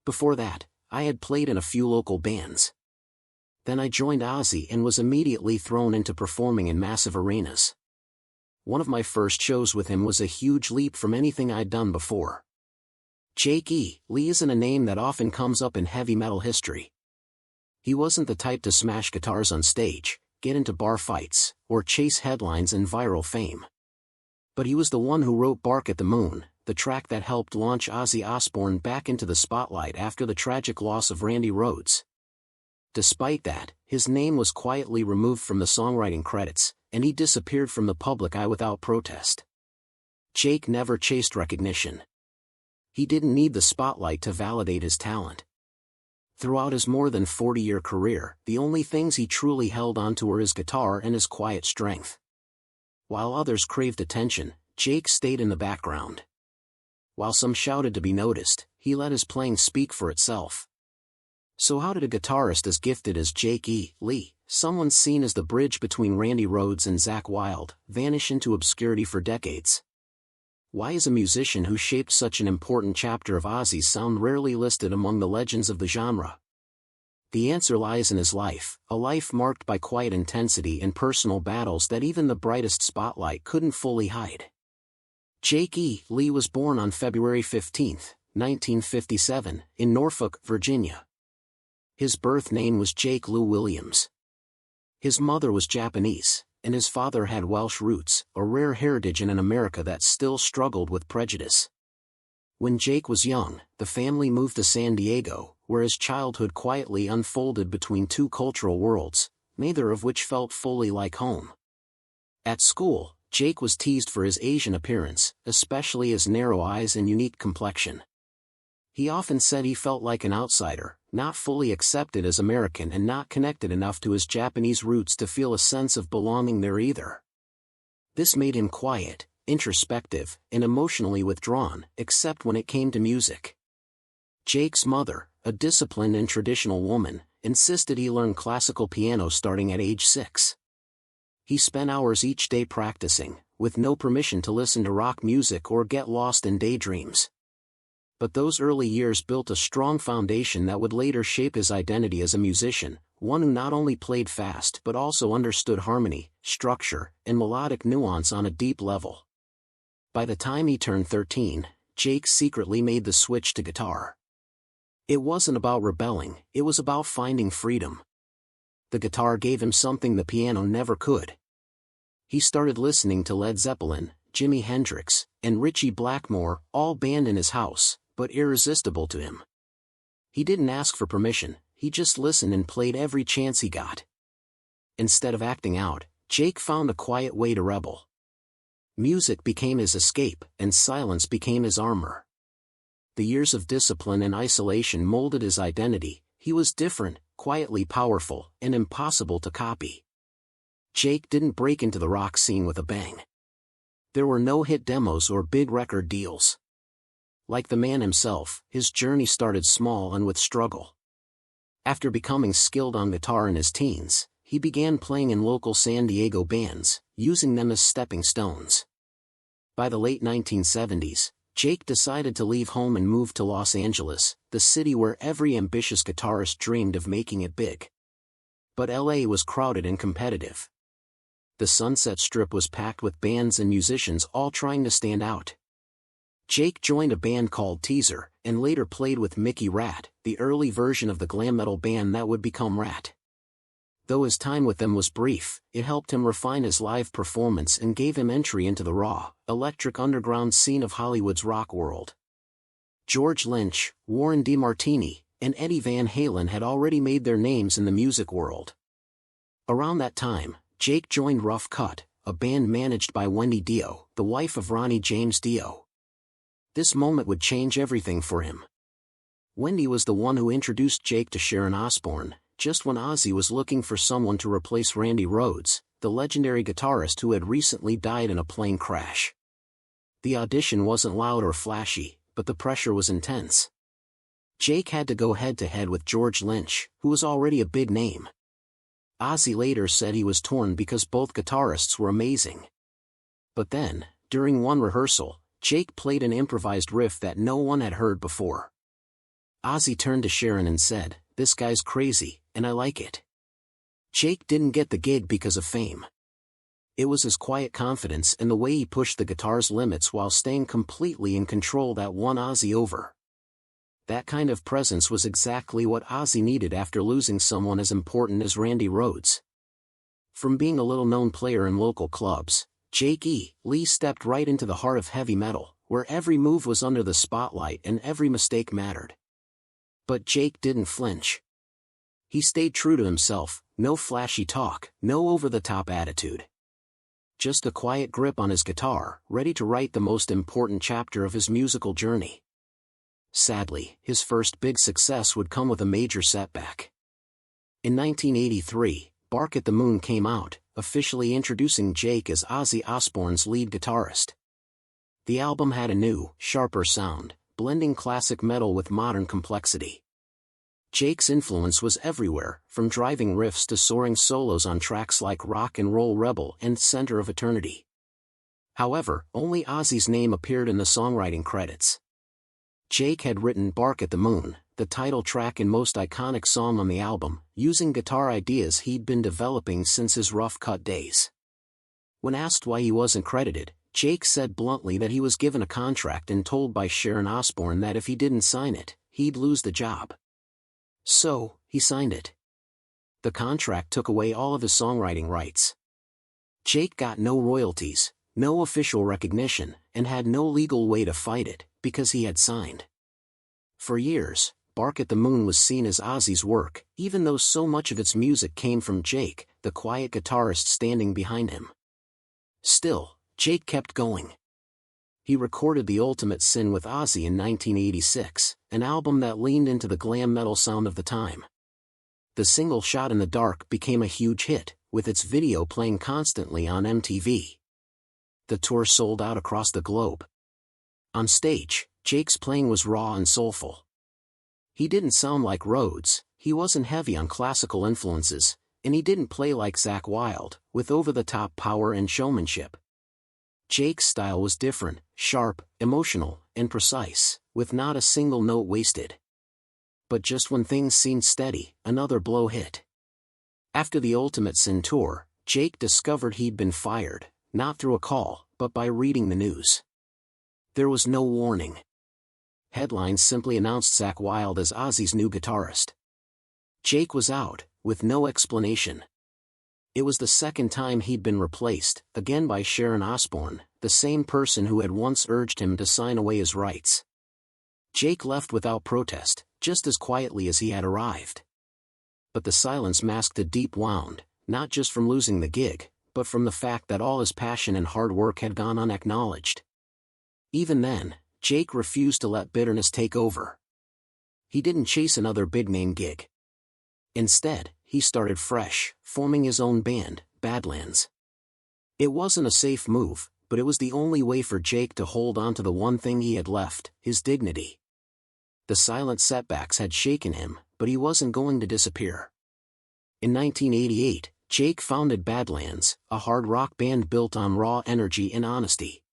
Before that, I had played in a few local bands. Then I joined Ozzy and was immediately thrown into performing in massive arenas. One of my first shows with him was a huge leap from anything I'd done before. Jake E. Lee isn't a name that often comes up in heavy metal history. He wasn't the type to smash guitars on stage, get into bar fights, or chase headlines and viral fame. But he was the one who wrote Bark at the Moon, the track that helped launch Ozzy Osbourne back into the spotlight after the tragic loss of Randy Rhoads. Despite that, his name was quietly removed from the songwriting credits, and he disappeared from the public eye without protest. Jake never chased recognition. He didn't need the spotlight to validate his talent. Throughout his more than 40-year career, the only things he truly held onto were his guitar and his quiet strength. While others craved attention, Jake stayed in the background. While some shouted to be noticed, he let his playing speak for itself. So how did a guitarist as gifted as Jake E. Lee, someone seen as the bridge between Randy Rhoads and Zakk Wylde, vanish into obscurity for decades? Why is a musician who shaped such an important chapter of Ozzy's sound rarely listed among the legends of the genre? The answer lies in his life, a life marked by quiet intensity and personal battles that even the brightest spotlight couldn't fully hide. Jake E. Lee was born on February 15, 1957, in Norfolk, Virginia. His birth name was Jake Lou Williams. His mother was Japanese, and his father had Welsh roots, a rare heritage in an America that still struggled with prejudice. When Jake was young, the family moved to San Diego, where his childhood quietly unfolded between two cultural worlds, neither of which felt fully like home. At school, Jake was teased for his Asian appearance, especially his narrow eyes and unique complexion. He often said he felt like an outsider, not fully accepted as American and not connected enough to his Japanese roots to feel a sense of belonging there either. This made him quiet, introspective, and emotionally withdrawn, except when it came to music. Jake's mother, a disciplined and traditional woman, insisted he learn classical piano starting at age 6. He spent hours each day practicing, with no permission to listen to rock music or get lost in daydreams. But those early years built a strong foundation that would later shape his identity as a musician, one who not only played fast but also understood harmony, structure, and melodic nuance on a deep level. By the time he turned 13, Jake secretly made the switch to guitar. It wasn't about rebelling, it was about finding freedom. The guitar gave him something the piano never could. He started listening to Led Zeppelin, Jimi Hendrix, and Ritchie Blackmore, all banned in his house, but irresistible to him. He didn't ask for permission, he just listened and played every chance he got. Instead of acting out, Jake found a quiet way to rebel. Music became his escape, and silence became his armor. The years of discipline and isolation molded his identity. He was different, quietly powerful, and impossible to copy. Jake didn't break into the rock scene with a bang. There were no hit demos or big record deals. Like the man himself, his journey started small and with struggle. After becoming skilled on guitar in his teens, he began playing in local San Diego bands, using them as stepping stones. By the late 1970s, Jake decided to leave home and move to Los Angeles, the city where every ambitious guitarist dreamed of making it big. But LA was crowded and competitive. The Sunset Strip was packed with bands and musicians all trying to stand out. Jake joined a band called Teaser, and later played with Mickey Rat, the early version of the glam metal band that would become Rat. Though his time with them was brief, it helped him refine his live performance and gave him entry into the raw, electric underground scene of Hollywood's rock world. George Lynch, Warren DeMartini, and Eddie Van Halen had already made their names in the music world. Around that time, Jake joined Rough Cut, a band managed by Wendy Dio, the wife of Ronnie James Dio. This moment would change everything for him. Wendy was the one who introduced Jake to Sharon Osbourne, just when Ozzy was looking for someone to replace Randy Rhoads, the legendary guitarist who had recently died in a plane crash. The audition wasn't loud or flashy, but the pressure was intense. Jake had to go head-to-head with George Lynch, who was already a big name. Ozzy later said he was torn because both guitarists were amazing. But then, during one rehearsal, Jake played an improvised riff that no one had heard before. Ozzy turned to Sharon and said, "This guy's crazy, and I like it." Jake didn't get the gig because of fame. It was his quiet confidence and the way he pushed the guitar's limits while staying completely in control that won Ozzy over. That kind of presence was exactly what Ozzy needed after losing someone as important as Randy Rhoads. From being a little-known player in local clubs, Jake E. Lee stepped right into the heart of heavy metal, where every move was under the spotlight and every mistake mattered. But Jake didn't flinch. He stayed true to himself, no flashy talk, no over-the-top attitude. Just a quiet grip on his guitar, ready to write the most important chapter of his musical journey. Sadly, his first big success would come with a major setback. In 1983, Bark at the Moon came out, officially introducing Jake as Ozzy Osbourne's lead guitarist. The album had a new, sharper sound, blending classic metal with modern complexity. Jake's influence was everywhere, from driving riffs to soaring solos on tracks like Rock and Roll Rebel and Center of Eternity. However, only Ozzy's name appeared in the songwriting credits. Jake had written Bark at the Moon, the title track and most iconic song on the album, using guitar ideas he'd been developing since his Rough Cut days. When asked why he wasn't credited, Jake said bluntly that he was given a contract and told by Sharon Osbourne that if he didn't sign it, he'd lose the job. So, he signed it. The contract took away all of his songwriting rights. Jake got no royalties, no official recognition, and had no legal way to fight it, because he had signed. For years, Bark at the Moon was seen as Ozzy's work, even though so much of its music came from Jake, the quiet guitarist standing behind him. Still, Jake kept going. He recorded The Ultimate Sin with Ozzy in 1986, an album that leaned into the glam metal sound of the time. The single Shot in the Dark became a huge hit, with its video playing constantly on MTV. The tour sold out across the globe. On stage, Jake's playing was raw and soulful. He didn't sound like Rhoads, he wasn't heavy on classical influences, and he didn't play like Zakk Wylde, with over-the-top power and showmanship. Jake's style was different, sharp, emotional, and precise, with not a single note wasted. But just when things seemed steady, another blow hit. After the Ultimate Sin tour, Jake discovered he'd been fired, not through a call, but by reading the news. There was no warning. Headlines simply announced Zakk Wylde as Ozzy's new guitarist. Jake was out, with no explanation. It was the second time he'd been replaced, again by Sharon Osbourne, the same person who had once urged him to sign away his rights. Jake left without protest, just as quietly as he had arrived. But the silence masked a deep wound, not just from losing the gig, but from the fact that all his passion and hard work had gone unacknowledged. Even then, Jake refused to let bitterness take over. He didn't chase another big-name gig. Instead, he started fresh, forming his own band, Badlands. It wasn't a safe move, but it was the only way for Jake to hold on to the one thing he had left, his dignity. The silent setbacks had shaken him, but he wasn't going to disappear. In 1988, Jake founded Badlands, a hard rock band built on raw energy and honesty.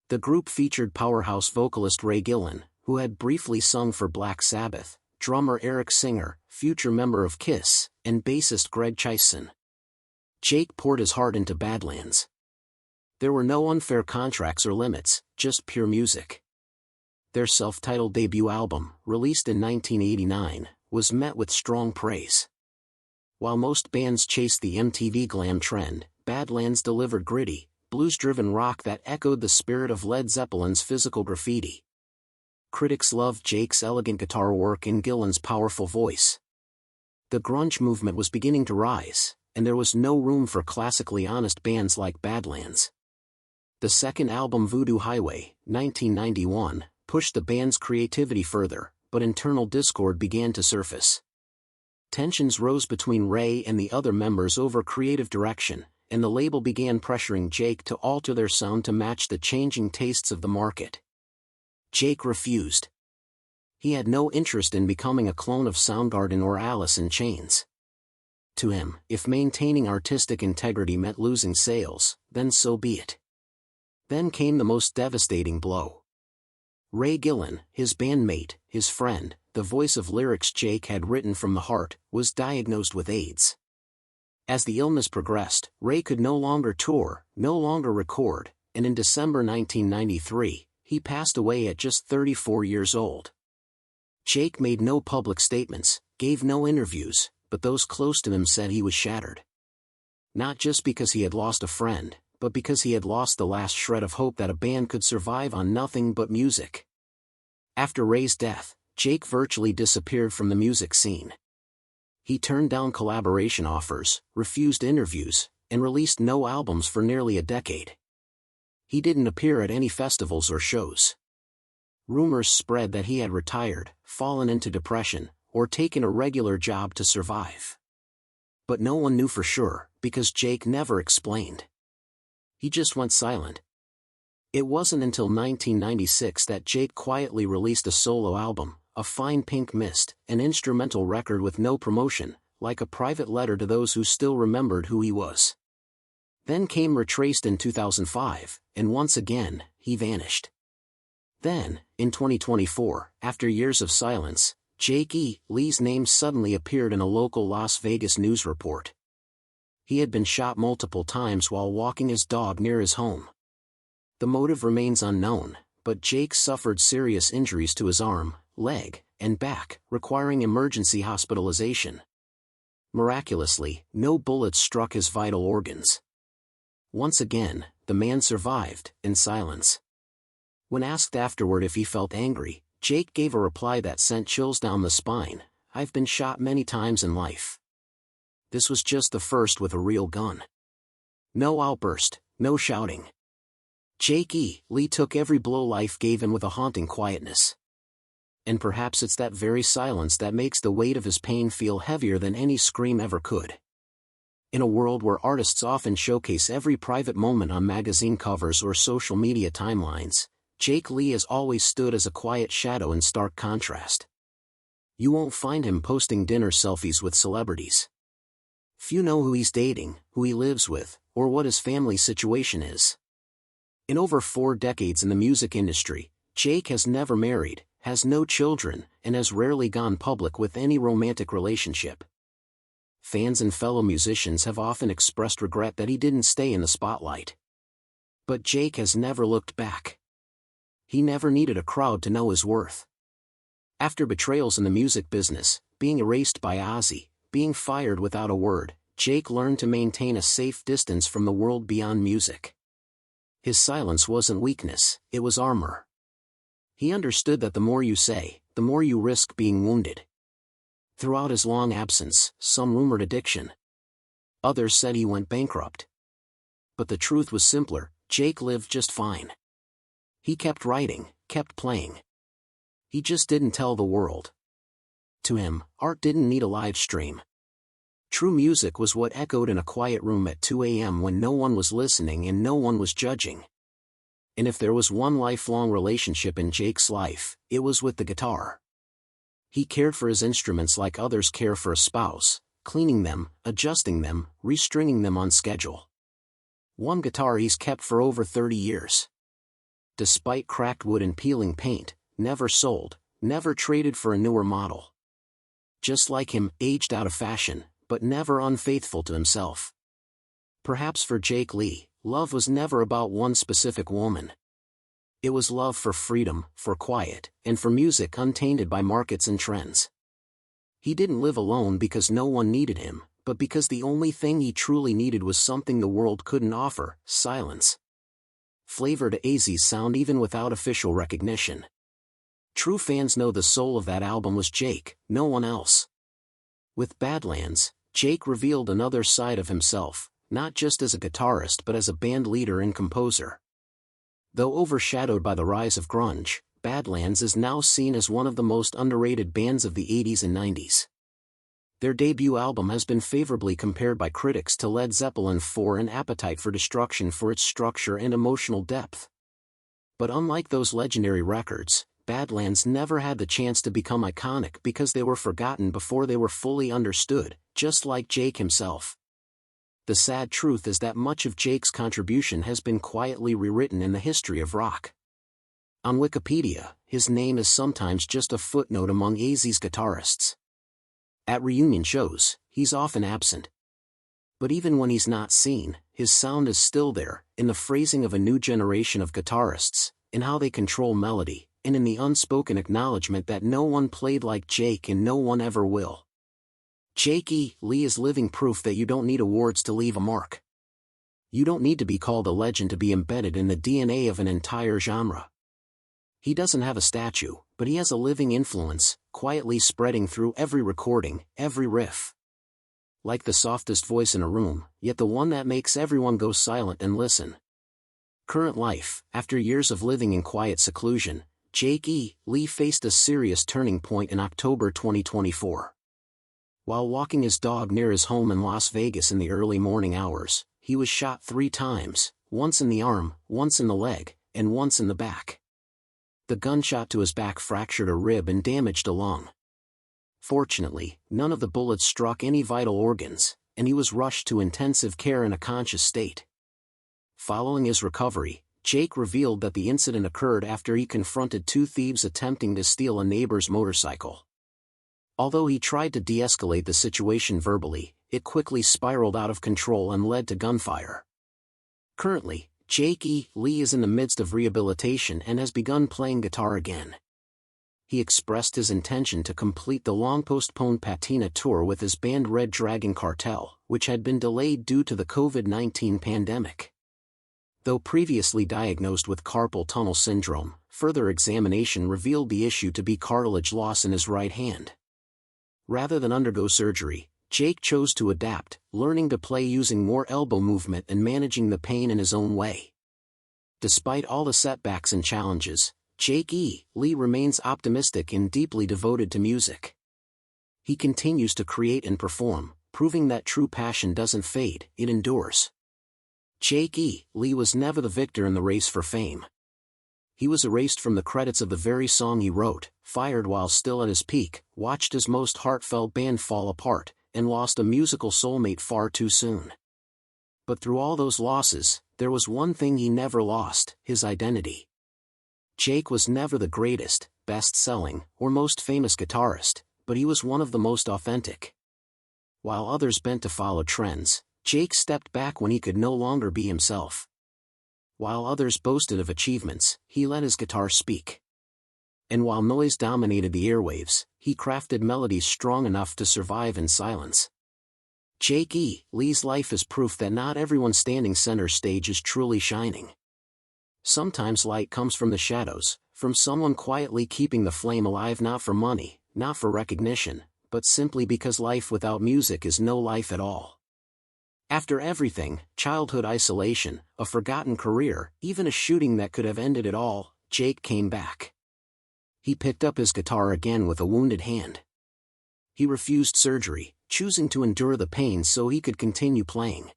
The group featured powerhouse vocalist Ray Gillen, who had briefly sung for Black Sabbath, drummer Eric Singer, future member of Kiss, and bassist Greg Chison. Jake poured his heart into Badlands. There were no unfair contracts or limits, just pure music. Their self-titled debut album, released in 1989, was met with strong praise. While most bands chased the MTV glam trend, Badlands delivered gritty, blues-driven rock that echoed the spirit of Led Zeppelin's Physical Graffiti. Critics loved Jake's elegant guitar work and Gillen's powerful voice. The grunge movement was beginning to rise, and there was no room for classically honest bands like Badlands. The second album Voodoo Highway, 1991, pushed the band's creativity further, but internal discord began to surface. Tensions rose between Ray and the other members over creative direction, and the label began pressuring Jake to alter their sound to match the changing tastes of the market. Jake refused. He had no interest in becoming a clone of Soundgarden or Alice in Chains. To him, if maintaining artistic integrity meant losing sales, then so be it. Then came the most devastating blow. Ray Gillen, his bandmate, his friend, the voice of lyrics Jake had written from the heart, was diagnosed with AIDS. As the illness progressed, Ray could no longer tour, no longer record, and in December 1993, he passed away at just 34 years old. Jake made no public statements, gave no interviews, but those close to him said he was shattered. Not just because he had lost a friend, but because he had lost the last shred of hope that a band could survive on nothing but music. After Ray's death, Jake virtually disappeared from the music scene. He turned down collaboration offers, refused interviews, and released no albums for nearly a decade. He didn't appear at any festivals or shows. Rumors spread that he had retired, fallen into depression, or taken a regular job to survive. But no one knew for sure, because Jake never explained. He just went silent. It wasn't until 1996 that Jake quietly released a solo album, A Fine Pink Mist, an instrumental record with no promotion, like a private letter to those who still remembered who he was. Then came Retraced in 2005, and once again, he vanished. Then, in 2024, after years of silence, Jake E. Lee's name suddenly appeared in a local Las Vegas news report. He had been shot multiple times while walking his dog near his home. The motive remains unknown, but Jake suffered serious injuries to his arm, leg, and back, requiring emergency hospitalization. Miraculously, no bullets struck his vital organs. Once again, the man survived, in silence. When asked afterward if he felt angry, Jake gave a reply that sent chills down the spine: "I've been shot many times in life. This was just the first with a real gun." No outburst, no shouting. Jake E. Lee took every blow life gave him with a haunting quietness. And perhaps it's that very silence that makes the weight of his pain feel heavier than any scream ever could. In a world where artists often showcase every private moment on magazine covers or social media timelines, Jake Lee has always stood as a quiet shadow in stark contrast. You won't find him posting dinner selfies with celebrities. Few know who he's dating, who he lives with, or what his family situation is. In over 4 decades in the music industry, Jake has never married, has no children, and has rarely gone public with any romantic relationship. Fans and fellow musicians have often expressed regret that he didn't stay in the spotlight. But Jake has never looked back. He never needed a crowd to know his worth. After betrayals in the music business, being erased by Ozzy, being fired without a word, Jake learned to maintain a safe distance from the world beyond music. His silence wasn't weakness, it was armor. He understood that the more you say, the more you risk being wounded. Throughout his long absence, some rumored addiction. Others said he went bankrupt. But the truth was simpler: Jake lived just fine. He kept writing, kept playing. He just didn't tell the world. To him, art didn't need a live stream. True music was what echoed in a quiet room at 2 a.m. when no one was listening and no one was judging. And if there was one lifelong relationship in Jake's life, it was with the guitar. He cared for his instruments like others care for a spouse, cleaning them, adjusting them, restringing them on schedule. One guitar he's kept for over 30 years. Despite cracked wood and peeling paint, never sold, never traded for a newer model. Just like him, aged out of fashion, but never unfaithful to himself. Perhaps for Jake Lee, love was never about one specific woman. It was love for freedom, for quiet, and for music untainted by markets and trends. He didn't live alone because no one needed him, but because the only thing he truly needed was something the world couldn't offer: silence. Flavor to Ozzy's sound even without official recognition. True fans know the soul of that album was Jake, no one else. With Badlands, Jake revealed another side of himself, not just as a guitarist but as a band leader and composer. Though overshadowed by the rise of grunge, Badlands is now seen as one of the most underrated bands of the 80s and 90s. Their debut album has been favorably compared by critics to Led Zeppelin IV and Appetite for Destruction for its structure and emotional depth. But unlike those legendary records, Badlands never had the chance to become iconic because they were forgotten before they were fully understood, just like Jake himself. The sad truth is that much of Jake's contribution has been quietly rewritten in the history of rock. On Wikipedia, his name is sometimes just a footnote among Ozzy's guitarists. At reunion shows, he's often absent. But even when he's not seen, his sound is still there, in the phrasing of a new generation of guitarists, in how they control melody, and in the unspoken acknowledgement that no one played like Jake and no one ever will. Jake E. Lee is living proof that you don't need awards to leave a mark. You don't need to be called a legend to be embedded in the DNA of an entire genre. He doesn't have a statue, but he has a living influence, quietly spreading through every recording, every riff. Like the softest voice in a room, yet the one that makes everyone go silent and listen. Current life. After years of living in quiet seclusion, Jake E. Lee faced a serious turning point in October 2024. While walking his dog near his home in Las Vegas in the early morning hours, he was shot 3 times, once in the arm, once in the leg, and once in the back. The gunshot to his back fractured a rib and damaged a lung. Fortunately, none of the bullets struck any vital organs, and he was rushed to intensive care in a conscious state. Following his recovery, Jake revealed that the incident occurred after he confronted 2 thieves attempting to steal a neighbor's motorcycle. Although he tried to de-escalate the situation verbally, it quickly spiraled out of control and led to gunfire. Currently, Jake E. Lee is in the midst of rehabilitation and has begun playing guitar again. He expressed his intention to complete the long-postponed Patina tour with his band Red Dragon Cartel, which had been delayed due to the COVID-19 pandemic. Though previously diagnosed with carpal tunnel syndrome, further examination revealed the issue to be cartilage loss in his right hand. Rather than undergo surgery, Jake chose to adapt, learning to play using more elbow movement and managing the pain in his own way. Despite all the setbacks and challenges, Jake E. Lee remains optimistic and deeply devoted to music. He continues to create and perform, proving that true passion doesn't fade, it endures. Jake E. Lee was never the victor in the race for fame. He was erased from the credits of the very song he wrote, fired while still at his peak, watched his most heartfelt band fall apart, and lost a musical soulmate far too soon. But through all those losses, there was one thing he never lost: his identity. Jake was never the greatest, best-selling, or most famous guitarist, but he was one of the most authentic. While others bent to follow trends, Jake stepped back when he could no longer be himself. While others boasted of achievements, he let his guitar speak. And while noise dominated the airwaves, he crafted melodies strong enough to survive in silence. Jake E. Lee's life is proof that not everyone standing center stage is truly shining. Sometimes light comes from the shadows, from someone quietly keeping the flame alive, not for money, not for recognition, but simply because life without music is no life at all. After everything, childhood isolation, a forgotten career, even a shooting that could have ended it all, Jake came back. He picked up his guitar again with a wounded hand. He refused surgery, choosing to endure the pain so he could continue playing.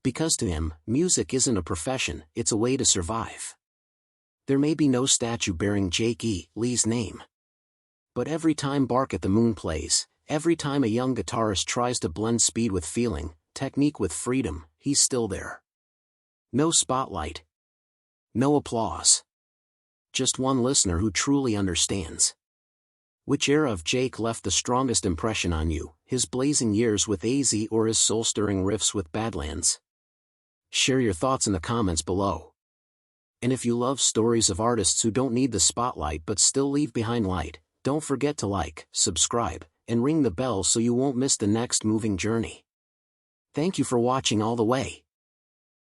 Because to him, music isn't a profession, it's a way to survive. There may be no statue bearing Jake E. Lee's name. But every time Bark at the Moon plays, every time a young guitarist tries to blend speed with feeling, technique with freedom, he's still there. No spotlight. No applause. Just one listener who truly understands. Which era of Jake left the strongest impression on you, his blazing years with Ozzy or his soul-stirring riffs with Badlands? Share your thoughts in the comments below. And if you love stories of artists who don't need the spotlight but still leave behind light, don't forget to like, subscribe, and ring the bell so you won't miss the next moving journey. Thank you for watching all the way.